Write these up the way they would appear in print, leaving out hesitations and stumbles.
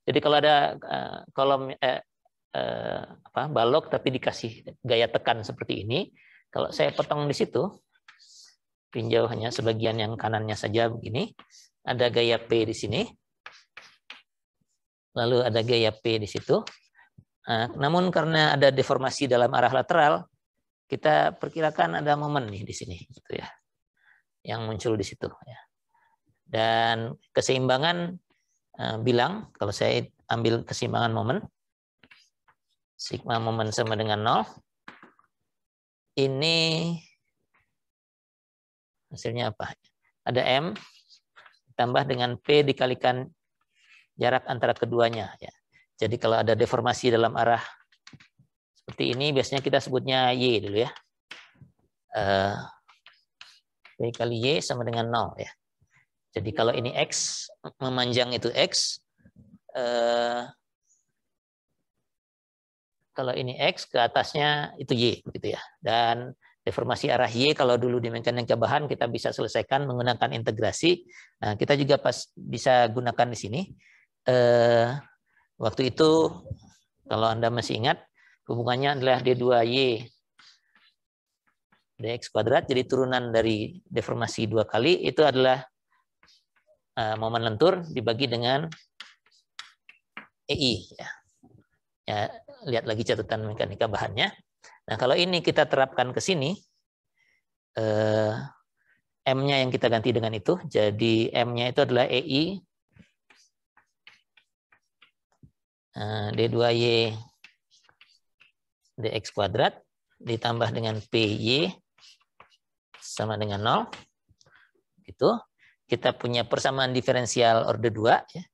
Jadi kalau ada kolom balok tapi dikasih gaya tekan seperti ini, kalau saya potong di situ, tinjau hanya sebagian yang kanannya saja begini, ada gaya P di sini, lalu ada gaya P di situ. Namun karena ada deformasi dalam arah lateral, kita perkirakan ada momen nih di sini, gitu ya, yang muncul di situ. Ya. Dan keseimbangan bilang, kalau saya ambil keseimbangan momen, sigma momen sama dengan 0, ini hasilnya apa? Ada M ditambah dengan P dikalikan jarak antara keduanya. Ya. Jadi kalau ada deformasi dalam arah seperti ini, biasanya kita sebutnya Y dulu ya. P kali Y sama dengan 0 ya. Jadi kalau ini X, memanjang itu X. Kalau ini X, ke atasnya itu Y. Gitu ya. Dan deformasi arah Y, kalau dulu di mekanika bahan, kita bisa selesaikan menggunakan integrasi. Nah, kita juga bisa gunakan di sini. Waktu itu, kalau Anda masih ingat, hubungannya adalah D2Y dx kuadrat, jadi turunan dari deformasi 2 kali, itu adalah momen lentur dibagi dengan EI. Ya, lihat lagi catatan mekanika bahannya. Nah, kalau ini kita terapkan ke sini, M-nya yang kita ganti dengan itu, jadi M-nya itu adalah EI D2Y dx kuadrat ditambah dengan PY sama dengan 0. Gitu. Kita punya persamaan diferensial orde 2. Ya.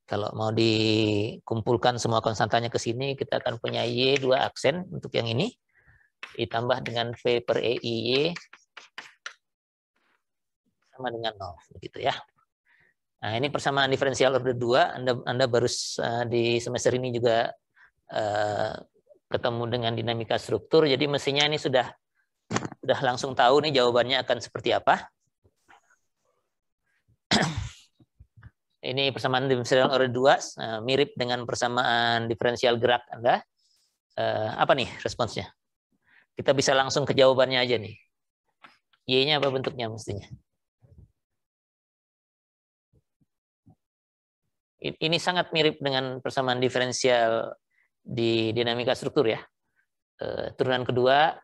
Kalau mau dikumpulkan semua konstantanya ke sini, kita akan punya Y 2 aksen untuk yang ini. Ditambah dengan V per EI Y sama dengan 0. Begitu ya. Nah, ini persamaan diferensial orde 2. Anda baru di semester ini juga ketemu dengan dinamika struktur. Jadi mestinya ini sudah langsung tahu nih jawabannya akan seperti apa. Ini persamaan diferensial orde 2 mirip dengan persamaan diferensial gerak Anda. Apa nih responsnya? Kita bisa langsung ke jawabannya aja nih. Y-nya apa bentuknya mestinya? Ini sangat mirip dengan persamaan diferensial di dinamika struktur ya. Turunan kedua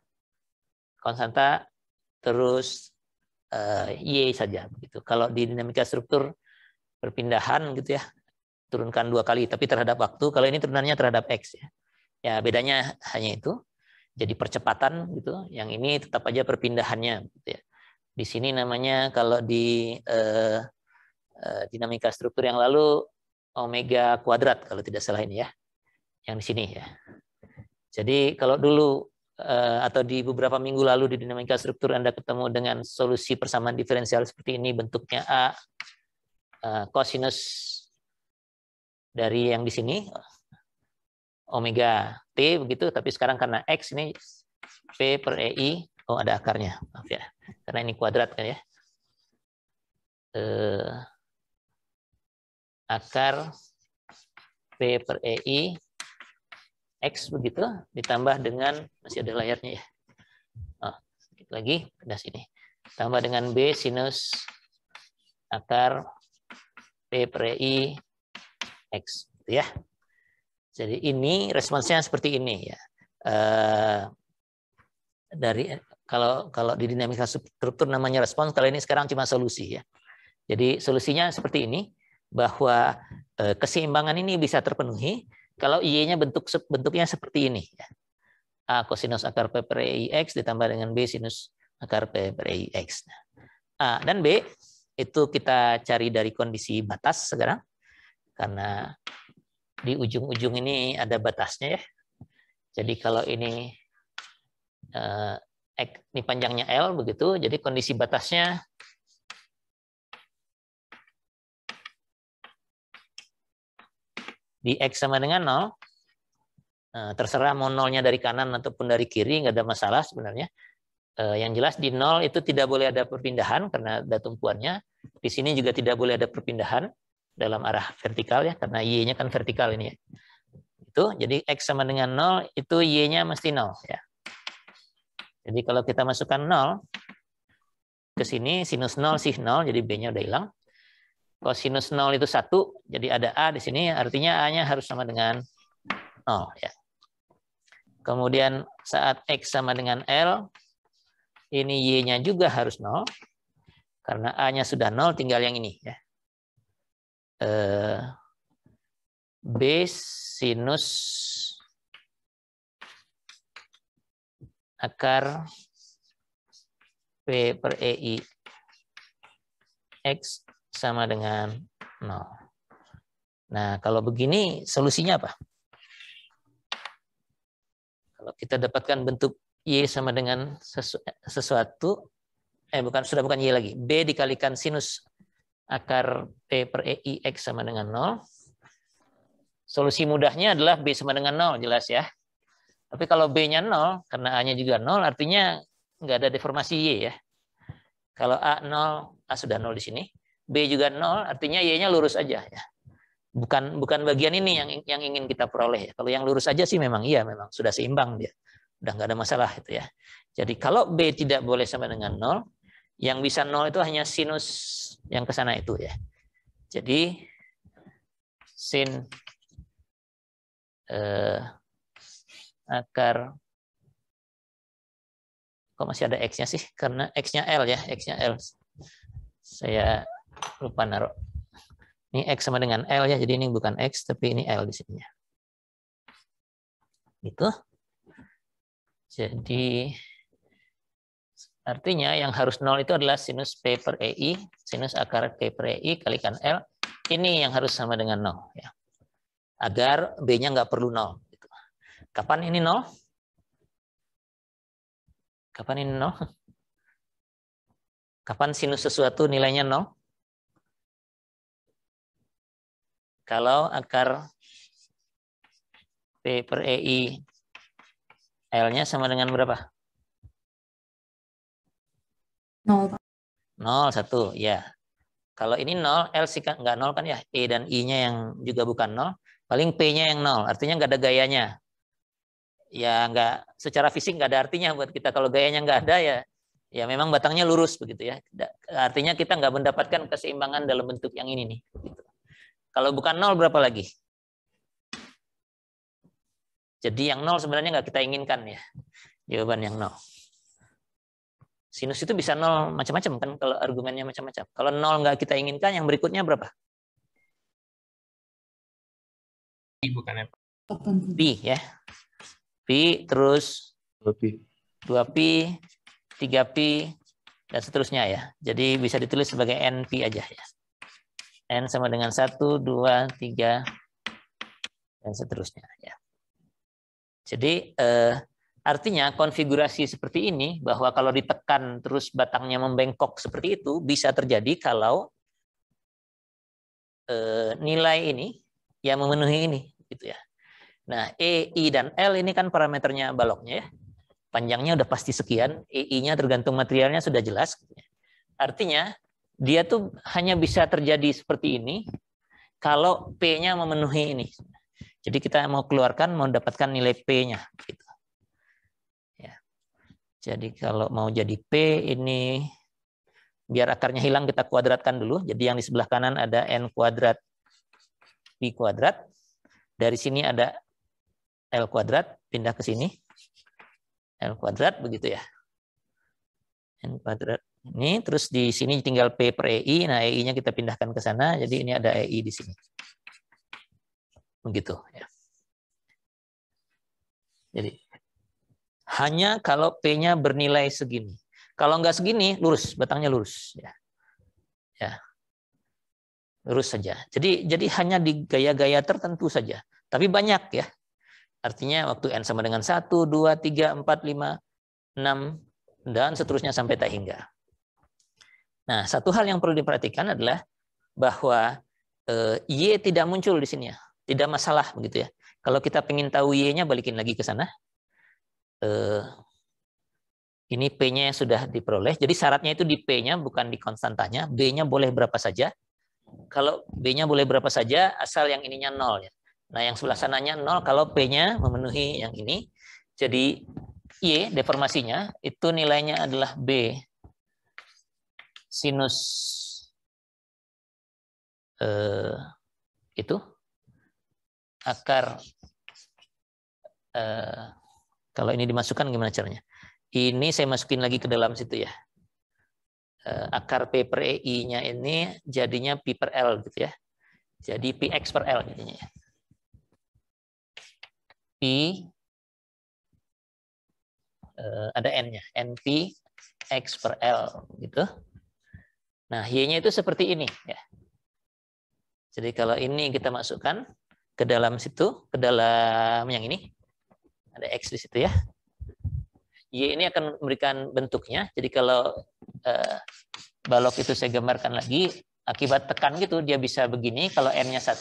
konstanta terus Y saja begitu. Kalau di dinamika struktur perpindahan gitu ya, turunkan 2 kali tapi terhadap waktu. Kalau ini turunannya terhadap X ya. Ya bedanya hanya itu. Jadi percepatan gitu. Yang ini tetap aja perpindahannya gitu ya. Di sini namanya kalau di dinamika struktur yang lalu omega kuadrat kalau tidak salah ini ya. Yang di sini ya. Jadi kalau dulu atau di beberapa minggu lalu di dinamika struktur Anda ketemu dengan solusi persamaan diferensial seperti ini, bentuknya A kosinus dari yang di sini omega T begitu, tapi sekarang karena X ini P per EI, ada akarnya, maaf ya, karena ini kuadrat kan ya, akar P per EI X begitu, ditambah dengan, masih ada layarnya ya, sedikit lagi, pindah sini, tambah dengan B sinus akar P per EI X, gitu ya. Jadi ini responsnya seperti ini ya. Dari kalau di dinamika struktur namanya respons, kalau ini sekarang cuma solusi ya. Jadi solusinya seperti ini, bahwa keseimbangan ini bisa terpenuhi kalau Y-nya bentuknya seperti ini ya. A kosinus akar P per EI X ditambah dengan B sinus akar P per EI X. A dan B itu kita cari dari kondisi batas sekarang, karena di ujung-ujung ini ada batasnya ya. Jadi kalau ini ini panjangnya L begitu, jadi kondisi batasnya di X sama dengan 0, terserah mau nolnya dari kanan ataupun dari kiri, nggak ada masalah sebenarnya. Yang jelas di 0 itu tidak boleh ada perpindahan karena ada tumpuannya. Di sini juga tidak boleh ada perpindahan. dalam arah vertikal ya, karena Y-nya kan vertikal ini ya. Itu, jadi X sama dengan 0, itu Y-nya mesti 0 ya. Jadi kalau kita masukkan 0 ke sini, sinus 0 sih 0, jadi B-nya udah hilang. Kalau sinus 0 itu 1, jadi ada A di sini, artinya A-nya harus sama dengan 0 ya. Kemudian saat X sama dengan L, ini Y-nya juga harus 0, karena A-nya sudah 0, tinggal yang ini ya. B sinus akar P per EI X sama dengan 0. Nah, kalau begini solusinya apa? Kalau kita dapatkan bentuk Y sama dengan sesuatu, sudah bukan Y lagi, B dikalikan sinus akar P per EI X sama dengan 0. Solusi mudahnya adalah B sama dengan 0, jelas ya. Tapi kalau B-nya 0, karena A-nya juga 0, artinya nggak ada deformasi Y ya. Kalau A 0, A sudah 0 di sini. B juga 0, artinya Y-nya lurus aja ya. Bukan bagian ini yang ingin kita peroleh. Kalau yang lurus aja sih memang iya, memang sudah seimbang dia. Udah nggak ada masalah itu ya. Jadi kalau B tidak boleh sama dengan 0, yang bisa 0 itu hanya sinus yang ke sana itu ya. Jadi sin akar, kok masih ada X-nya sih? Karena X-nya L ya, X-nya L. Saya lupa naruh. Ini X sama dengan L ya, jadi ini bukan X, tapi ini L di sini. Gitu. Jadi artinya yang harus 0 itu adalah sinus P per EI, sinus akar P per EI kalikan L. Ini yang harus sama dengan 0 ya. Agar B-nya nggak perlu 0. Kapan ini 0? Kapan ini 0? Kapan sinus sesuatu nilainya 0? Kalau akar P per EI L-nya sama dengan berapa? 0. 0, 1, ya. Kalau ini 0, L sih nggak 0 kan ya. E dan I-nya yang juga bukan 0. Paling P-nya yang 0, artinya nggak ada gayanya. Ya nggak, secara fisik nggak ada artinya buat kita. Kalau gayanya nggak ada ya memang batangnya lurus begitu ya. Artinya kita nggak mendapatkan keseimbangan dalam bentuk yang ini nih. Gitu. Kalau bukan 0 berapa lagi? Jadi yang 0 sebenarnya nggak kita inginkan ya. Jawaban yang 0. Sinus itu bisa 0 macam-macam kan kalau argumennya macam-macam. Kalau 0 nggak kita inginkan, yang berikutnya berapa? Bukan Pi ya. Pi terus 2pi, 3pi, dan seterusnya ya. Jadi bisa ditulis sebagai NP aja ya. N sama dengan 1, 2, 3, dan seterusnya ya. Jadi artinya konfigurasi seperti ini, bahwa kalau ditekan terus batangnya membengkok seperti itu, bisa terjadi kalau nilai ini yang memenuhi ini. Gitu ya. Nah, E, I, dan L ini kan parameternya baloknya ya. Panjangnya udah pasti sekian, EI-nya tergantung materialnya sudah jelas. Artinya, dia tuh hanya bisa terjadi seperti ini kalau P-nya memenuhi ini. Jadi kita mau keluarkan, mau dapatkan nilai P-nya. Gitu. Ya. Jadi kalau mau jadi P ini, biar akarnya hilang kita kuadratkan dulu. Jadi yang di sebelah kanan ada N kuadrat, Pi kuadrat. Dari sini ada L kuadrat, pindah ke sini. L kuadrat, begitu ya. N kuadrat. Ini, terus di sini tinggal P per EI. Nah, EI-nya kita pindahkan ke sana. Jadi ini ada EI di sini. Begitu ya. Jadi hanya kalau P-nya bernilai segini. Kalau nggak segini, lurus, batangnya lurus. Ya. Ya. Lurus saja. Jadi hanya di gaya-gaya tertentu saja. Tapi banyak ya. Artinya waktu N sama dengan 1, 2, 3, 4, 5, 6, dan seterusnya sampai tak hingga. Nah, satu hal yang perlu diperhatikan adalah bahwa Y tidak muncul di sini ya. Tidak masalah begitu ya. Kalau kita ingin tahu Y-nya, balikin lagi ke sana. Ini P-nya yang sudah diperoleh. Jadi syaratnya itu di P-nya, bukan di konstantanya. B-nya boleh berapa saja. kalau B-nya boleh berapa saja asal yang ininya 0 ya. Nah, yang sebelah sananya 0 kalau P-nya memenuhi yang ini. Jadi Y deformasinya itu nilainya adalah B sinus itu akar kalau ini dimasukkan gimana caranya? Ini saya masukin lagi ke dalam situ ya. Akar P per EI-nya ini jadinya Pi per L gitu ya. Jadi Px per L jadinya ya. Pi ada N-nya, NP X per L gitu. Nah, Y-nya itu seperti ini ya. Jadi kalau ini kita masukkan ke dalam situ, ke dalam yang ini, ada X di situ ya. Y ini akan memberikan bentuknya. Jadi kalau balok itu saya gambarkan lagi, akibat tekan gitu dia bisa begini. Kalau N-nya 1,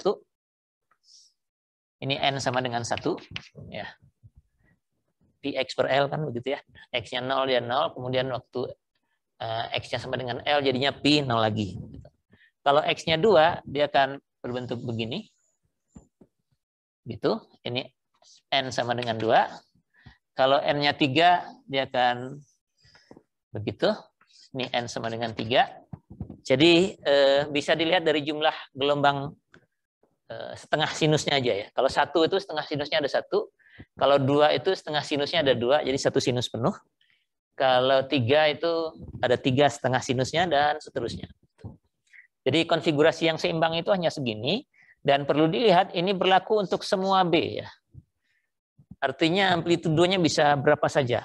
ini N sama dengan 1 ya. Px per L kan begitu ya. X-nya 0 dia 0, kemudian waktu X-nya sama dengan L jadinya Pi 0 lagi. Kalau X-nya 2 dia akan berbentuk begini. Gitu. Ini N sama dengan 2. Kalau N-nya 3 dia akan begitu. Ini N sama dengan 3. Jadi bisa dilihat dari jumlah gelombang setengah sinusnya aja ya. Kalau 1 itu setengah sinusnya ada 1. Kalau 2 itu setengah sinusnya ada 2, jadi 1 sinus penuh. Kalau 3 itu ada 3 setengah sinusnya dan seterusnya. Jadi konfigurasi yang seimbang itu hanya segini dan perlu dilihat ini berlaku untuk semua B ya. Artinya amplitudenya bisa berapa saja.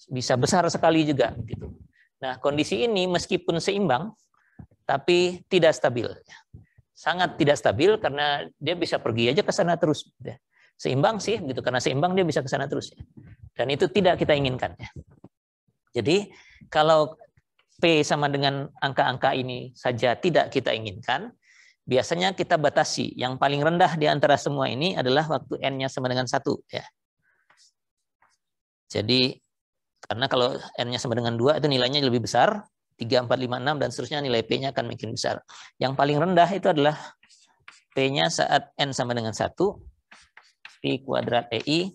Bisa besar sekali juga gitu. Nah, kondisi ini meskipun seimbang tapi tidak stabil. Sangat tidak stabil karena dia bisa pergi aja ke sana terus. Seimbang sih gitu, karena seimbang dia bisa ke sana terus. Dan itu tidak kita inginkan. Jadi kalau P sama dengan angka-angka ini saja tidak kita inginkan, biasanya kita batasi. Yang paling rendah di antara semua ini adalah waktu N-nya sama dengan 1. Ya. Jadi, karena kalau N-nya sama dengan 2, itu nilainya lebih besar. 3, 4, 5, 6, dan seterusnya nilai P-nya akan makin besar. Yang paling rendah itu adalah P-nya saat N sama dengan 1, Pi kuadrat EI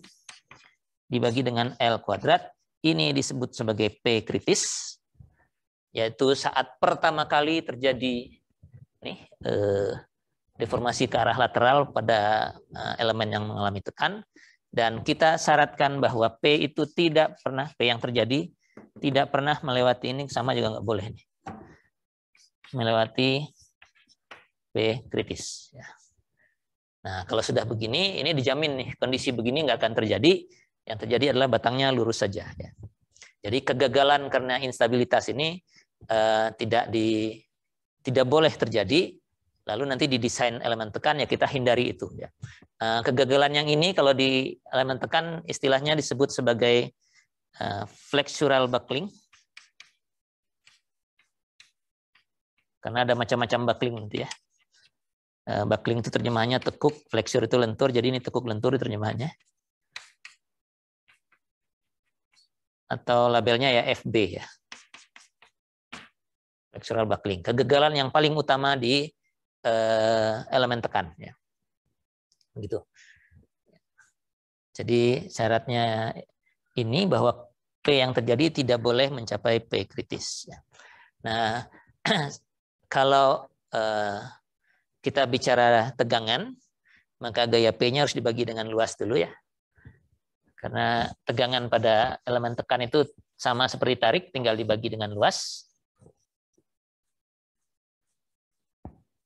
dibagi dengan L kuadrat. Ini disebut sebagai P kritis, yaitu saat pertama kali terjadi deformasi ke arah lateral pada elemen yang mengalami tekan. Dan kita syaratkan bahwa P itu tidak pernah, P yang terjadi tidak pernah melewati ini, sama juga nggak boleh nih, melewati P kritis. Nah, kalau sudah begini, ini dijamin nih, kondisi begini nggak akan terjadi. Yang terjadi adalah batangnya lurus saja. Ya. Jadi kegagalan karena instabilitas ini tidak boleh terjadi. Lalu nanti didesain elemen tekan ya kita hindari itu. Ya. Kegagalan yang ini kalau di elemen tekan istilahnya disebut sebagai flexural buckling. Karena ada macam-macam buckling nanti ya. Buckling itu terjemahannya tekuk, flexure itu lentur, jadi ini tekuk lentur terjemahannya. Atau labelnya ya FB ya. Flexural buckling. Kegagalan yang paling utama di elemen tekan ya. Begitu. Jadi syaratnya ini bahwa P yang terjadi tidak boleh mencapai P kritis. Nah, kalau kita bicara tegangan, maka gaya P-nya harus dibagi dengan luas dulu ya. Karena tegangan pada elemen tekan itu sama seperti tarik, tinggal dibagi dengan luas.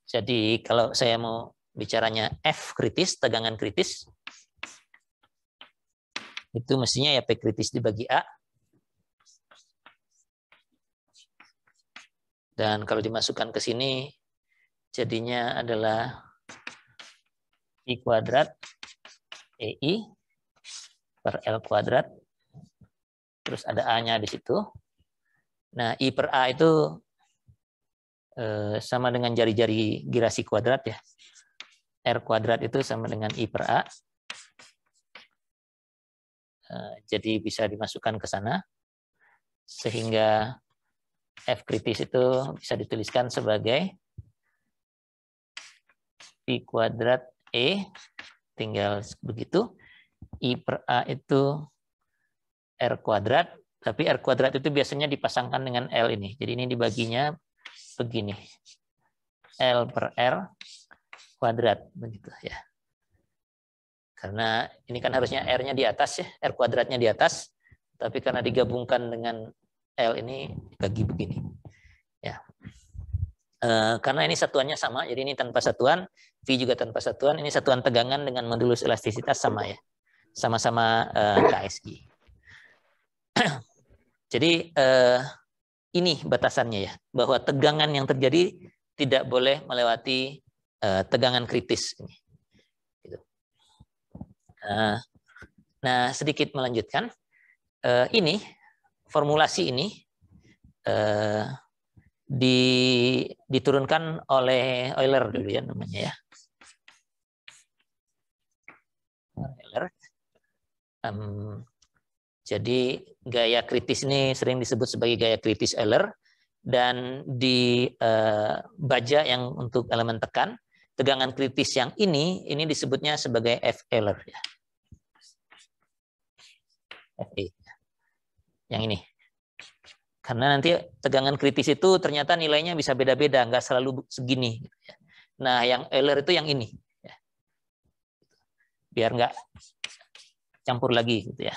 Jadi kalau saya mau bicaranya F kritis, tegangan kritis, itu mestinya ya P kritis dibagi A. Dan kalau dimasukkan ke sini, jadinya adalah I kuadrat EI per L kuadrat. Terus ada A-nya di situ. Nah, I per A itu sama dengan jari-jari girasi kuadrat ya. R kuadrat itu sama dengan I per A. Jadi bisa dimasukkan ke sana. Sehingga F kritis itu bisa dituliskan sebagai V kuadrat E, tinggal begitu. I per A itu R kuadrat, tapi R kuadrat itu biasanya dipasangkan dengan L ini. Jadi ini dibaginya begini. L per R kuadrat, begitu ya. Karena ini kan harusnya R-nya di atas ya, R kuadratnya di atas, tapi karena digabungkan dengan L ini dibagi begini. Ya. Karena ini satuannya sama, jadi ini tanpa satuan, V juga tanpa satuan, ini satuan tegangan dengan modulus elastisitas sama ya. Sama-sama KSI. Jadi ini batasannya ya, bahwa tegangan yang terjadi tidak boleh melewati tegangan kritis. Gitu. Nah, sedikit melanjutkan, ini formulasi ini diturunkan oleh Euler dulu ya namanya ya. Euler. Jadi gaya kritis ini sering disebut sebagai gaya kritis Euler, dan di baja yang untuk elemen tekan, tegangan kritis yang ini disebutnya sebagai F Euler ya. FE. Yang ini. Karena nanti tegangan kritis itu ternyata nilainya bisa beda-beda, nggak selalu segini. Nah, yang Euler itu yang ini. Biar nggak campur lagi gitu ya.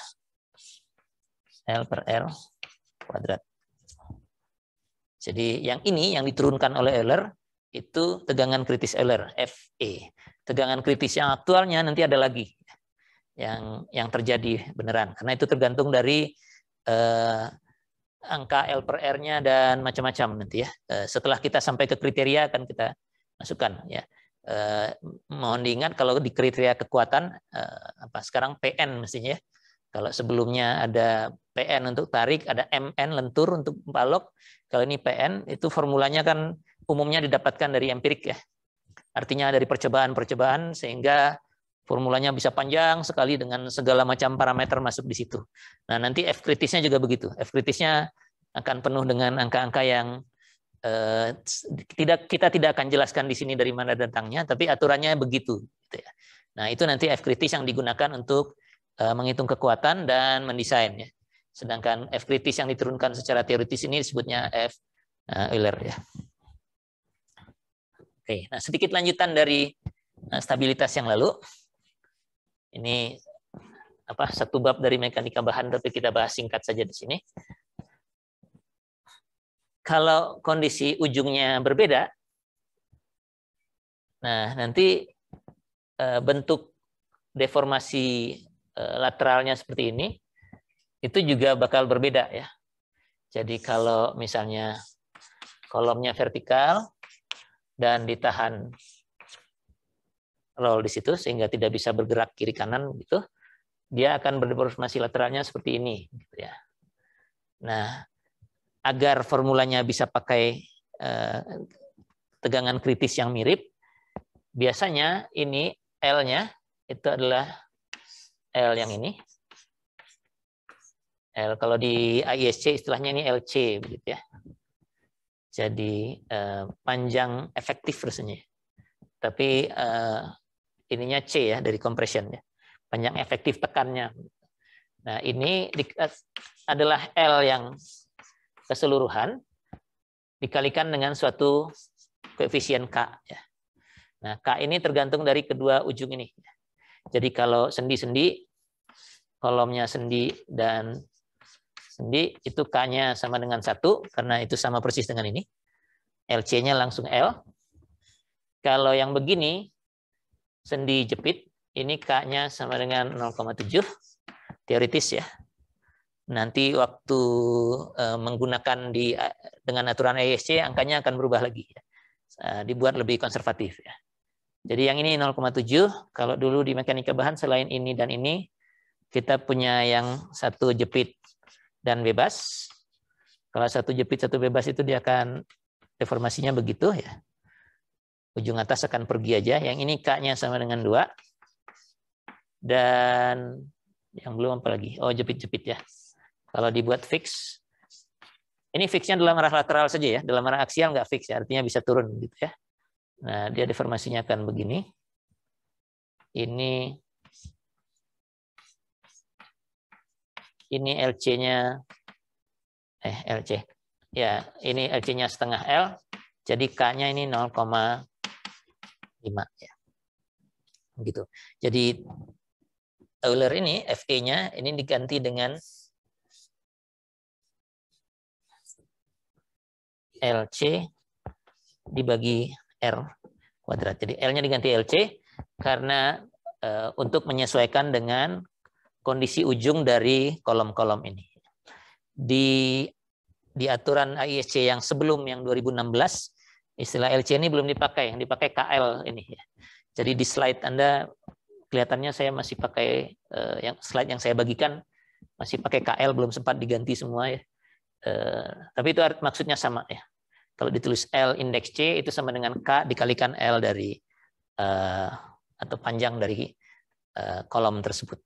L per R kuadrat. Jadi yang ini yang diturunkan oleh Euler itu tegangan kritis Euler, Fe. Tegangan kritis yang aktualnya nanti ada lagi yang terjadi beneran. Karena itu tergantung dari angka L per R-nya dan macam-macam nanti ya. Setelah kita sampai ke kriteria akan kita masukkan ya. Mohon diingat kalau di kriteria kekuatan sekarang PN mestinya ya. Kalau sebelumnya ada PN untuk tarik, ada MN lentur untuk balok. Kalau ini PN itu formulanya kan umumnya didapatkan dari empirik ya. Artinya dari percobaan-percobaan sehingga formulanya bisa panjang sekali dengan segala macam parameter masuk di situ. Nah, nanti F kritisnya juga begitu. F kritisnya akan penuh dengan angka-angka yang kita tidak akan jelaskan di sini dari mana datangnya, tapi aturannya begitu. Gitu ya. Nah, itu nanti F kritis yang digunakan untuk menghitung kekuatan dan mendesain ya. Sedangkan F kritis yang diturunkan secara teoritis ini disebutnya F Euler ya. Oke, nah sedikit lanjutan dari stabilitas yang lalu. Ini satu bab dari mekanika bahan, tapi kita bahas singkat saja di sini. Kalau kondisi ujungnya berbeda, nah nanti bentuk deformasi lateralnya seperti ini, itu juga bakal berbeda ya. Jadi kalau misalnya kolomnya vertikal dan ditahan roll di situ sehingga tidak bisa bergerak kiri kanan gitu, dia akan berdeformasi lateralnya seperti ini gitu ya. Nah, agar formulanya bisa pakai tegangan kritis yang mirip, biasanya ini L-nya itu adalah L yang ini. L kalau di ISC istilahnya ini LC begitu ya. Jadi panjang efektif rasanya. Tapi ininya C ya dari compression ya. Panjang efektif tekannya. Nah, ini adalah L yang keseluruhan dikalikan dengan suatu koefisien K ya. Nah, K ini tergantung dari kedua ujung ini. Jadi kalau sendi-sendi, kolomnya sendi dan sendi, itu K-nya sama dengan 1, karena itu sama persis dengan ini. LC-nya langsung L. Kalau yang begini, sendi jepit, ini K-nya sama dengan 0,7, teoritis ya. Nanti waktu menggunakan dengan aturan ISC, angkanya akan berubah lagi. Ya. Dibuat lebih konservatif ya. Jadi yang ini 0,7, kalau dulu di mekanika bahan selain ini dan ini, kita punya yang satu jepit dan bebas. Kalau satu jepit, satu bebas itu dia akan deformasinya begitu ya. Ujung atas akan pergi aja. Yang ini K-nya sama dengan 2. Dan yang belum apa lagi? Oh, jepit-jepit ya. Kalau dibuat fix, ini fixnya dalam arah lateral saja ya. Dalam arah aksial nggak fix ya, artinya bisa turun gitu ya. Nah, dia deformasinya akan begini. Ini LC-nya LC. Ya, ini LC-nya setengah L. Jadi K-nya ini 0,5 ya. Gitu. Jadi Euler ini FE-nya ini diganti dengan LC dibagi R kuadrat. Jadi L-nya diganti LC karena untuk menyesuaikan dengan kondisi ujung dari kolom-kolom ini. Di aturan AISC yang sebelum yang 2016, istilah LC ini belum dipakai, yang dipakai KL ini. Jadi di slide Anda kelihatannya saya masih pakai yang slide yang saya bagikan masih pakai KL, belum sempat diganti semua ya. Tapi itu maksudnya sama ya. Kalau ditulis L indeks C itu sama dengan K dikalikan L dari atau panjang dari kolom tersebut.